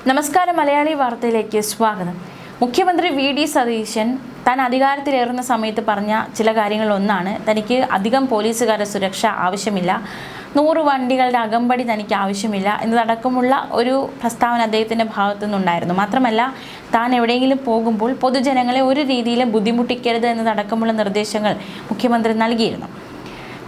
നമസ്കാരം. മലയാളി വാർത്തയിലേക്ക് സ്വാഗതം. മുഖ്യമന്ത്രി വി.ഡി. സതീശൻ താൻ അധികാരത്തിലേറുന്ന സമയത്ത് പറഞ്ഞ ചില കാര്യങ്ങളൊന്നാണ്, തനിക്ക് അധികം പോലീസുകാരുടെ സുരക്ഷ ആവശ്യമില്ല, 100 വണ്ടികളുടെ അകമ്പടി തനിക്ക് ആവശ്യമില്ല എന്നതടക്കമുള്ള ഒരു പ്രസ്താവന അദ്ദേഹത്തിൻ്റെ ഭാഗത്തു നിന്നുണ്ടായിരുന്നു. മാത്രമല്ല, താൻ എവിടെയെങ്കിലും പോകുമ്പോൾ പൊതുജനങ്ങളെ ഒരു രീതിയിലും ബുദ്ധിമുട്ടിക്കരുത് എന്നതടക്കമുള്ള നിർദ്ദേശങ്ങൾ മുഖ്യമന്ത്രി നൽകിയിരുന്നു.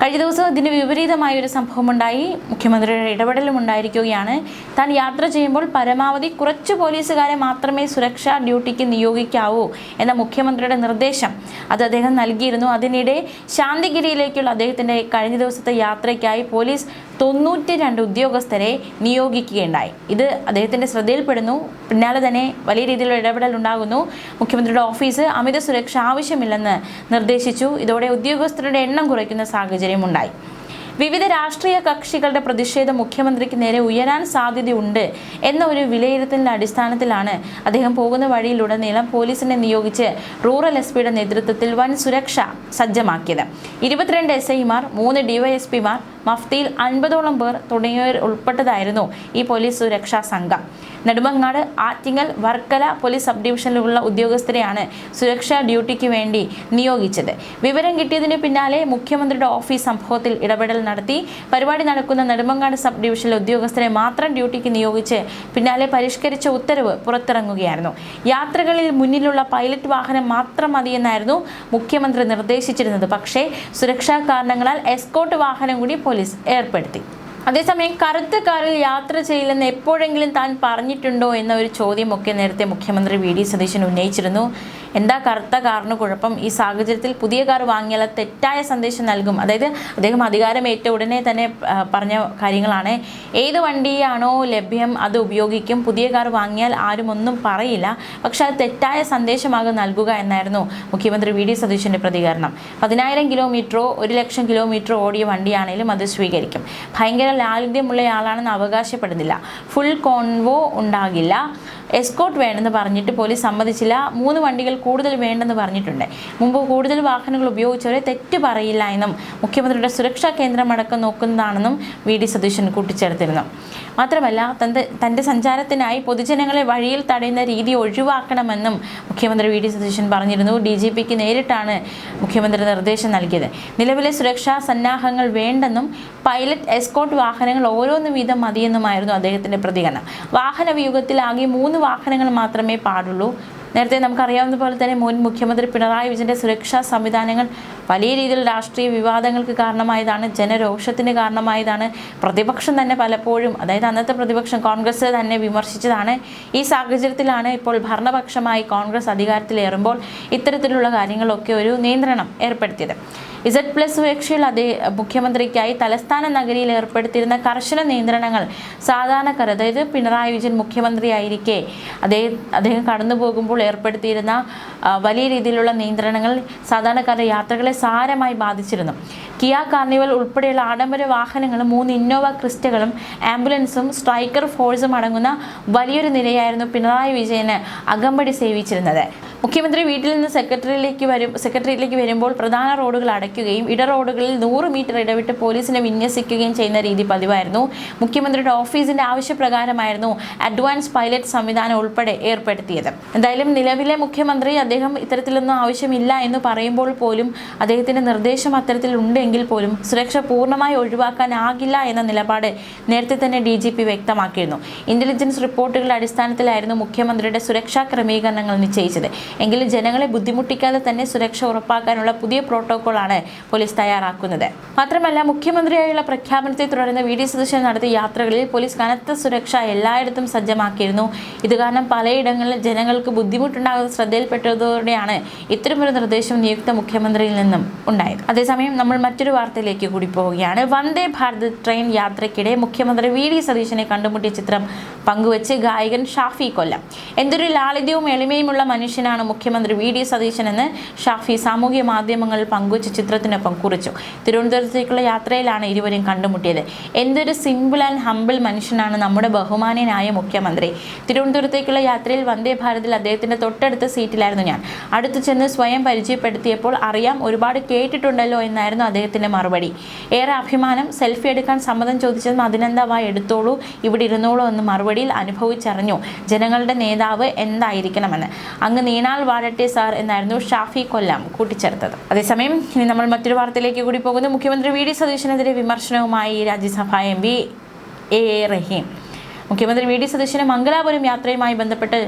കഴിഞ്ഞ ദിവസം ഇതിന് വിപരീതമായ ഒരു സംഭവമുണ്ടായി. മുഖ്യമന്ത്രിയുടെ ഇടപെടലും ഉണ്ടായിരിക്കുകയാണ്. താൻ യാത്ര ചെയ്യുമ്പോൾ പരമാവധി കുറച്ച് പോലീസുകാരെ മാത്രമേ സുരക്ഷാ ഡ്യൂട്ടിക്ക് നിയോഗിക്കാവൂ എന്ന മുഖ്യമന്ത്രിയുടെ നിർദ്ദേശം അത് അദ്ദേഹം നൽകിയിരുന്നു. അതിനിടെ ശാന്തിഗിരിയിലേക്കുള്ള അദ്ദേഹത്തിൻ്റെ കഴിഞ്ഞ ദിവസത്തെ യാത്രയ്ക്കായി പോലീസ് 92 ഉദ്യോഗസ്ഥരെ നിയോഗിക്കുകയുണ്ടായി. ഇത് അദ്ദേഹത്തിൻ്റെ ശ്രദ്ധയിൽപ്പെടുന്നു. പിന്നാലെ തന്നെ വലിയ രീതിയിലുള്ള ഇടപെടൽ ഉണ്ടാകുന്നു. മുഖ്യമന്ത്രിയുടെ ഓഫീസ് അമിത സുരക്ഷ ആവശ്യമില്ലെന്ന് നിർദ്ദേശിച്ചു. ഇതോടെ ഉദ്യോഗസ്ഥരുടെ എണ്ണം കുറയ്ക്കുന്ന സാഹചര്യം ഉണ്ടായി. വിവിധ രാഷ്ട്രീയ കക്ഷികളുടെ പ്രതിഷേധം മുഖ്യമന്ത്രിക്ക് നേരെ ഉയരാൻ സാധ്യതയുണ്ട് എന്ന ഒരു വിലയിരുത്തലിൻ്റെ അടിസ്ഥാനത്തിലാണ് അദ്ദേഹം പോകുന്ന വഴിയിലുടനീളം പോലീസിനെ നിയോഗിച്ച് റൂറൽ എസ്.പിയുടെ നേതൃത്വത്തിൽ വൻ സുരക്ഷ സജ്ജമാക്കിയത്. 22 SIമാർ, 3 DYSPമാർ, മഫ്തിയിൽ 50ഓളം പേർ തുടങ്ങിയവർ ഉൾപ്പെട്ടതായിരുന്നു ഈ പോലീസ് സുരക്ഷാ സംഘം. നെടുമങ്ങാട്, ആറ്റിങ്ങൽ, വർക്കല പോലീസ് സബ് ഡിവിഷനിലുള്ള ഉദ്യോഗസ്ഥരെയാണ് സുരക്ഷാ ഡ്യൂട്ടിക്ക് വേണ്ടി നിയോഗിച്ചത്. വിവരം കിട്ടിയതിന് പിന്നാലെ മുഖ്യമന്ത്രിയുടെ ഓഫീസ് സംഭവത്തിൽ ഇടപെടൽ നടത്തി. പരിപാടി നടക്കുന്ന നെടുമങ്ങാട് സബ് ഡിവിഷനിലെ ഉദ്യോഗസ്ഥരെ മാത്രം ഡ്യൂട്ടിക്ക് നിയോഗിച്ച് പിന്നാലെ പരിഷ്കരിച്ച ഉത്തരവ് പുറത്തിറങ്ങുകയായിരുന്നു. യാത്രകളിൽ മുന്നിലുള്ള പൈലറ്റ് വാഹനം മാത്രം മതിയെന്നായിരുന്നു മുഖ്യമന്ത്രി നിർദ്ദേശിച്ചിരുന്നത്. പക്ഷേ സുരക്ഷാ കാരണങ്ങളാൽ എസ്കോർട്ട് വാഹനം കൂടി പോലീസ് ഏർപ്പെടുത്തി. അതേസമയം കറുത്ത കാറിൽ യാത്ര ചെയ്യില്ലെന്ന് എപ്പോഴെങ്കിലും താൻ പറഞ്ഞിട്ടുണ്ടോ എന്ന ഒരു ചോദ്യമൊക്കെ നേരത്തെ മുഖ്യമന്ത്രി വി.ഡി. സതീശൻ ഉന്നയിച്ചിരുന്നു. എന്താ കറുത്ത കാറിന് കുഴപ്പം? ഈ സാഹചര്യത്തിൽ പുതിയ കാർ വാങ്ങിയാൽ തെറ്റായ സന്ദേശം നൽകും. അതായത് അദ്ദേഹം അധികാരമേറ്റ ഉടനെ തന്നെ പറഞ്ഞ കാര്യങ്ങളാണ്. ഏത് വണ്ടിയാണോ ലഭ്യം അത് ഉപയോഗിക്കും. പുതിയ കാർ വാങ്ങിയാൽ ആരും ഒന്നും പറയില്ല, പക്ഷെ അത് തെറ്റായ സന്ദേശമാകും നൽകുക എന്നായിരുന്നു മുഖ്യമന്ത്രി വി.ഡി. സതീശൻ്റെ പ്രതികരണം. 10,000 കിലോമീറ്ററോ 1,00,000 കിലോമീറ്ററോ ഓടിയ വണ്ടിയാണെങ്കിലും അത് സ്വീകരിക്കും. ഭയങ്കര ലാളിത്യമുള്ളയാളാണെന്ന് അവകാശപ്പെടുന്നില്ല. ഫുൾ കോൺവോ ഉണ്ടാകില്ല. എസ്കോർട്ട് വേണമെന്ന് പറഞ്ഞിട്ട് പോലീസ് സമ്മതിച്ചില്ല. 3 വണ്ടികൾ കൂടുതൽ വേണ്ടെന്ന് പറഞ്ഞിട്ടുണ്ട്. മുമ്പ് കൂടുതൽ വാഹനങ്ങൾ ഉപയോഗിച്ചവരെ തെറ്റ് പറയില്ല എന്നും മുഖ്യമന്ത്രിയുടെ സുരക്ഷാ കേന്ദ്രമടക്കം നോക്കുന്നതാണെന്നും വി.ഡി. സതീശൻ കൂട്ടിച്ചേർത്തിരുന്നു. മാത്രമല്ല, തൻ്റെ സഞ്ചാരത്തിനായി പൊതുജനങ്ങളെ വഴിയിൽ തടയുന്ന രീതി ഒഴിവാക്കണമെന്നും മുഖ്യമന്ത്രി വി.ഡി. സതീശൻ പറഞ്ഞിരുന്നു. DGPക്ക് നേരിട്ടാണ് മുഖ്യമന്ത്രി നിർദ്ദേശം നൽകിയത്. നിലവിലെ സുരക്ഷാ സന്നാഹങ്ങൾ വേണ്ടെന്നും പൈലറ്റ്, എസ്കോർട്ട് വാഹനങ്ങൾ ഓരോന്ന് വീതം മതിയെന്നുമായിരുന്നു അദ്ദേഹത്തിൻ്റെ പ്രതികരണം. വാഹന വ്യൂഹത്തിൽ ആകെ 3 വാഹനങ്ങൾ മാത്രമേ പാടുള്ളൂ. നേരത്തെ നമുക്കറിയാവുന്ന പോലെ തന്നെ മുൻ മുഖ്യമന്ത്രി പിണറായി വിജയൻ്റെ സുരക്ഷാ സംവിധാനങ്ങൾ വലിയ രീതിയിൽ രാഷ്ട്രീയ വിവാദങ്ങൾക്ക് കാരണമായതാണ്, ജനരോഷത്തിന് കാരണമായതാണ്. പ്രതിപക്ഷം തന്നെ പലപ്പോഴും, അതായത് അന്നത്തെ പ്രതിപക്ഷം കോൺഗ്രസ് തന്നെ വിമർശിച്ചതാണ്. ഈ സാഹചര്യത്തിലാണ് ഇപ്പോൾ ഭരണപക്ഷമായി കോൺഗ്രസ് അധികാരത്തിലേറുമ്പോൾ ഇത്തരത്തിലുള്ള കാര്യങ്ങളൊക്കെ ഒരു നിയന്ത്രണം ഏർപ്പെടുത്തിയത്. Z+ സുരക്ഷയിൽ മുഖ്യമന്ത്രിക്കായി തലസ്ഥാന നഗരിയിൽ ഏർപ്പെടുത്തിയിരുന്ന കർശന നിയന്ത്രണങ്ങൾ സാധാരണക്കാർ, അതായത് പിണറായി വിജയൻ മുഖ്യമന്ത്രിയായിരിക്കെ അദ്ദേഹം കടന്നു പോകുമ്പോൾ ഏർപ്പെടുത്തിയിരുന്ന വലിയ രീതിയിലുള്ള നിയന്ത്രണങ്ങൾ സാധാരണക്കാരുടെ യാത്രകളെ സാരമായി ബാധിച്ചിരുന്നു. കിയ കാർണിവൽ ഉൾപ്പെടെയുള്ള ആഡംബര വാഹനങ്ങളും 3 ഇന്നോവ ക്രിസ്റ്റകളും ആംബുലൻസും സ്ട്രൈക്കർ ഫോഴ്സും അടങ്ങുന്ന വലിയൊരു നിരയായിരുന്നു പിണറായി വിജയന് അകമ്പടി സേവിച്ചിരുന്നത്. മുഖ്യമന്ത്രി വീട്ടിൽ നിന്ന് സെക്രട്ടറിയിലേക്ക് വരുമ്പോൾ പ്രധാന റോഡുകൾ അടയ്ക്കുകയും ഇട റോഡുകളിൽ 100 മീറ്റർ ഇടവിട്ട് പോലീസിനെ വിന്യസിക്കുകയും ചെയ്യുന്ന രീതി പതിവായിരുന്നു. മുഖ്യമന്ത്രിയുടെ ഓഫീസിന്റെ ആവശ്യപ്രകാരമായിരുന്നു അഡ്വാൻസ് പൈലറ്റ് സംവിധാനം ഉൾപ്പെടെ ഏർപ്പെടുത്തിയത്. എന്തായാലും നിലവിലെ മുഖ്യമന്ത്രി അദ്ദേഹം ഇത്തരത്തിലൊന്നും ആവശ്യമില്ല എന്ന് പറയുമ്പോൾ പോലും അദ്ദേഹത്തിന്റെ നിർദ്ദേശം അത്തരത്തിൽ ഉണ്ടെങ്കിൽ പോലും സുരക്ഷ പൂർണ്ണമായി ഒഴിവാക്കാനാകില്ല എന്ന നിലപാട് നേരത്തെ തന്നെ DGP വ്യക്തമാക്കിയിരുന്നു. ഇന്റലിജൻസ് റിപ്പോർട്ടുകളുടെ അടിസ്ഥാനത്തിലായിരുന്നു മുഖ്യമന്ത്രിയുടെ സുരക്ഷാ ക്രമീകരണങ്ങൾ നിശ്ചയിച്ചത്. എങ്കിലും ജനങ്ങളെ ബുദ്ധിമുട്ടിക്കാതെ തന്നെ സുരക്ഷ ഉറപ്പാക്കാനുള്ള പുതിയ പ്രോട്ടോക്കോളാണ് പോലീസ് തയ്യാറാക്കുന്നത്. മാത്രമല്ല, മുഖ്യമന്ത്രിയായുള്ള പ്രഖ്യാപനത്തെ തുടർന്ന് വി.ഡി. സതീശൻ നടത്തിയ യാത്രകളിൽ പോലീസ് കനത്ത സുരക്ഷ എല്ലായിടത്തും സജ്ജമാക്കിയിരുന്നു. ഇത് കാരണം പലയിടങ്ങളിൽ ജനങ്ങൾക്ക് ബുദ്ധിമുട്ടുണ്ടാകുന്ന ശ്രദ്ധയിൽപ്പെട്ടതോടെയാണ് ഇത്തരമൊരു നിർദ്ദേശം നിയുക്ത മുഖ്യമന്ത്രിയിൽ നിന്നും ഉണ്ടായത്. അതേസമയം നമ്മൾ മറ്റൊരു വാർത്തയിലേക്ക് കൂടി പോവുകയാണ്. വന്ദേ ഭാരത് ട്രെയിൻ യാത്രയ്ക്കിടെ മുഖ്യമന്ത്രി വി.ഡി. സതീശനെ കണ്ടുമുട്ടിയ ചിത്രം പങ്കുവച്ച് ഗായകൻ ഷാഫി കൊല്ലം. എന്തൊരു ലാളിത്യവും എളിമയുമുള്ള മനുഷ്യനാണ് വ്യക്തിയാണ് മുഖ്യമന്ത്രി വി ഡി സതീശൻ എന്ന് ഷാഫി സാമൂഹ്യ മാധ്യമങ്ങളിൽ പങ്കുവച്ച ചിത്രത്തിനൊപ്പം കുറിച്ചു. തിരുവനന്തപുരത്തേക്കുള്ള യാത്രയിലാണ് ഇരുവരും കണ്ടുമുട്ടിയത്. എന്തൊരു സിമ്പിൾ ആൻഡ് ഹമ്പിൾ മനുഷ്യനാണ് നമ്മുടെ ബഹുമാന്യനായ മുഖ്യമന്ത്രി. തിരുവനന്തപുരത്തേക്കുള്ള യാത്രയിൽ വന്ദേ ഭാരതിൽ അദ്ദേഹത്തിന്റെ തൊട്ടടുത്ത സീറ്റിലായിരുന്നു ഞാൻ. അടുത്തു ചെന്ന് സ്വയം പരിചയപ്പെടുത്തിയപ്പോൾ അറിയാം, ഒരുപാട് കേട്ടിട്ടുണ്ടല്ലോ എന്നായിരുന്നു അദ്ദേഹത്തിന്റെ മറുപടി. ഏറെ അഭിമാനം. സെൽഫി എടുക്കാൻ സമ്മതം ചോദിച്ചതും അതിനെന്താ വാ എടുത്തോളൂ, ഇവിടെ ഇരുന്നോളൂ എന്ന് മറുപടിയിൽ അനുഭവിച്ചറിഞ്ഞു ജനങ്ങളുടെ നേതാവ് എന്തായിരിക്കണമെന്ന്. അങ്ങ് നീണാൾ വാഴട്ടെ സാർ എന്നായിരുന്നു ഷാഫി കൊല്ലം കൂട്ടിച്ചേർത്തത്. അതേസമയം ഇനി നമ്മൾ മറ്റൊരു വാർത്തയിലേക്ക് കൂടി പോകുന്നു. മുഖ്യമന്ത്രി വി ഡി സതീശനെതിരെ വിമർശനവുമായി രാജ്യസഭാ എം പി എ റഹീം. മുഖ്യമന്ത്രി വി ഡി സതീശന് മംഗലാപുരം യാത്രയുമായി ബന്ധപ്പെട്ട്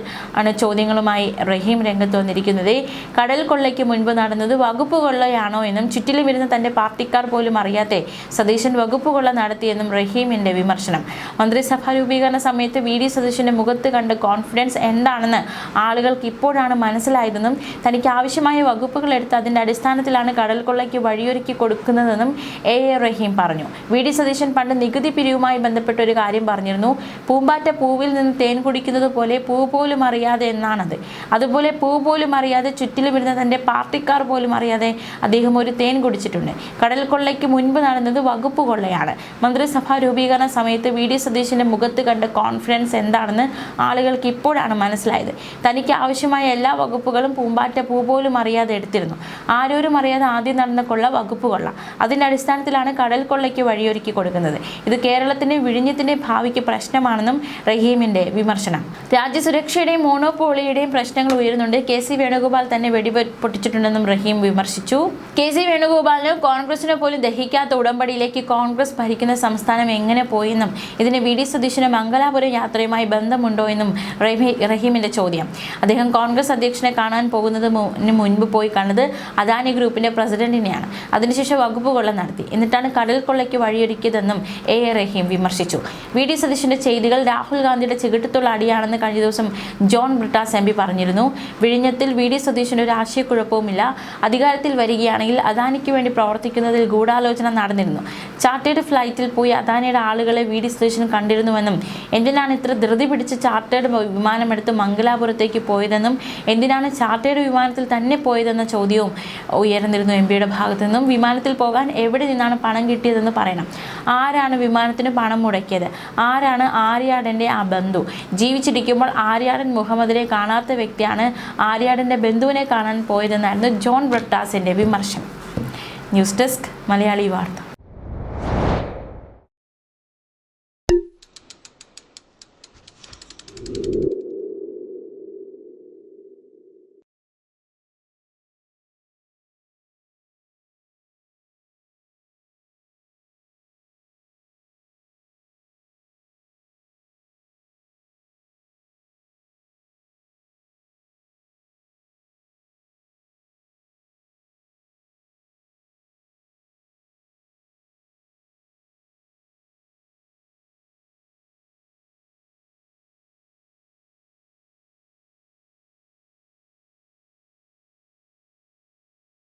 ആണ് ചോദ്യങ്ങളുമായി റഹീം രംഗത്ത് വന്നിരിക്കുന്നത്. കടൽ കൊള്ളയ്ക്ക് മുൻപ് നടന്നത് വകുപ്പ് കൊള്ളയാണോ എന്നും ചുറ്റിലുമിരുന്ന തന്റെ പാർട്ടിക്കാർ പോലും അറിയാതെ സതീശൻ വകുപ്പ് കൊള്ള നടത്തിയെന്നും റഹീമിന്റെ വിമർശനം. മന്ത്രിസഭാ രൂപീകരണ സമയത്ത് വി ഡി സതീശന്റെ മുഖത്ത് കണ്ട കോൺഫിഡൻസ് എന്താണെന്ന് ആളുകൾക്ക് ഇപ്പോഴാണ് മനസ്സിലായതെന്നും തനിക്ക് ആവശ്യമായ വകുപ്പുകൾ എടുത്ത് അതിന്റെ അടിസ്ഥാനത്തിലാണ് കടൽ കൊള്ളയ്ക്ക് വഴിയൊരുക്കി കൊടുക്കുന്നതെന്നും എ റഹീം പറഞ്ഞു. വി ഡി സതീശൻ പണ്ട് നികുതി പിരിവുമായി ബന്ധപ്പെട്ട ഒരു കാര്യം പറഞ്ഞിരുന്നു. പൂമ്പാറ്റ പൂവിൽ നിന്ന് തേൻ കുടിക്കുന്നത് പോലെ പൂ പോലും അറിയാതെ എന്നാണത്. അതുപോലെ പൂ പോലും അറിയാതെ ചുറ്റിലുമിരുന്ന തൻ്റെ പാർട്ടിക്കാർ പോലും അറിയാതെ അദ്ദേഹം ഒരു തേൻ കുടിച്ചിട്ടുണ്ട്. കടൽ കൊള്ളയ്ക്ക് മുൻപ് നടന്നത് വകുപ്പ് കൊള്ളയാണ്. മന്ത്രിസഭാ രൂപീകരണ സമയത്ത് വി ഡി സതീശൻ്റെ മുഖത്ത് കണ്ട കോൺഫിഡൻസ് എന്താണെന്ന് ആളുകൾക്ക് ഇപ്പോഴാണ് മനസ്സിലായത്. തനിക്ക് ആവശ്യമായ എല്ലാ വകുപ്പുകളും പൂമ്പാറ്റ പൂ പോലും അറിയാതെ എടുത്തിരുന്നു. ആരോരും അറിയാതെ ആദ്യം നടന്ന കൊള്ള വകുപ്പ് കൊള്ള. അതിൻ്റെ അടിസ്ഥാനത്തിലാണ് കടൽ കൊള്ളയ്ക്ക് വഴിയൊരുക്കി കൊടുക്കുന്നത്. ഇത് കേരളത്തിൻ്റെ വിഴിഞ്ഞത്തിൻ്റെ ഭാവിക്ക് പ്രശ്നമാണ് റഹീമിന്റെ വിമർശനം. രാജ്യസുരക്ഷയുടെയും മോണോപോളിയുടെയും പ്രശ്നങ്ങൾ ഉയരുന്നുണ്ട്. കെ സി വേണുഗോപാൽ തന്നെ വെടിപൊട്ടിച്ചിട്ടുണ്ടെന്നും റഹീം വിമർശിച്ചു. കെ സി വേണുഗോപാലിന് കോൺഗ്രസിനെ പോലും ദഹിക്കാത്ത ഉടമ്പടിയിലേക്ക് കോൺഗ്രസ് ഭരിക്കുന്ന സംസ്ഥാനം എങ്ങനെ പോയെന്നും ഇതിന് വി ഡി സതീശന് മംഗലാപുരം യാത്രയുമായി ബന്ധമുണ്ടോ എന്നും റഹീമിന്റെ ചോദ്യം. അദ്ദേഹം കോൺഗ്രസ് അധ്യക്ഷനെ കാണാൻ പോകുന്നതിന് മുൻപ് പോയി കണ്ടത് അദാനി ഗ്രൂപ്പിന്റെ പ്രസിഡന്റിനെയാണ്. അതിനുശേഷം വകുപ്പ് കൊള്ള നടത്തി. എന്നിട്ടാണ് കടൽ കൊള്ളയ്ക്ക് വഴിയൊരുക്കിയതെന്നും എ റഹീം വിമർശിച്ചു. വി ഡി സതീശന്റെ ചെയ്തികൾ രാഹുൽ ഗാന്ധിയുടെ ചികിട്ടുള്ള അടിയാണെന്ന് കഴിഞ്ഞ ദിവസം ജോൺ ബ്രിട്ടാസ് എം പി പറഞ്ഞിരുന്നു. വിഴിഞ്ഞത്തിൽ വി ഡി സതീശന് ഒരു ആശയക്കുഴപ്പവുമില്ല. അധികാരത്തിൽ വരികയാണെങ്കിൽ അദാനിക്ക് വേണ്ടി പ്രവർത്തിക്കുന്നതിൽ ഗൂഢാലോചന നടന്നിരുന്നു. ചാർട്ടേഡ് ഫ്ലൈറ്റിൽ പോയി അദാനിയുടെ ആളുകളെ വി ഡി സതീശൻ കണ്ടിരുന്നുവെന്നും എന്തിനാണ് ഇത്ര ധൃതി പിടിച്ച് ചാർട്ടേഡ് വിമാനമെടുത്ത് മംഗലാപുരത്തേക്ക് പോയതെന്നും എന്തിനാണ് ചാർട്ടേഡ് വിമാനത്തിൽ തന്നെ പോയതെന്ന ചോദ്യവും ഉയർന്നിരുന്നു എം പിയുടെ ഭാഗത്തു നിന്നും. വിമാനത്തിൽ പോകാൻ എവിടെ നിന്നാണ് പണം കിട്ടിയതെന്ന് പറയണം. ആരാണ് വിമാനത്തിന് പണം മുടക്കിയത്? ആരാണ് ആര്യാടൻ്റെ ആ ബന്ധു? ജീവിച്ചിരിക്കുമ്പോൾ ആര്യാടൻ മുഹമ്മദിനെ കാണാത്ത വ്യക്തിയാണ് ആര്യാടൻ്റെ ബന്ധുവിനെ കാണാൻ പോയതെന്നായിരുന്നു ജോൺ ബ്രിട്ടാസിൻ്റെ വിമർശനം. ന്യൂസ് ഡെസ്ക് മലയാളി വാർത്ത.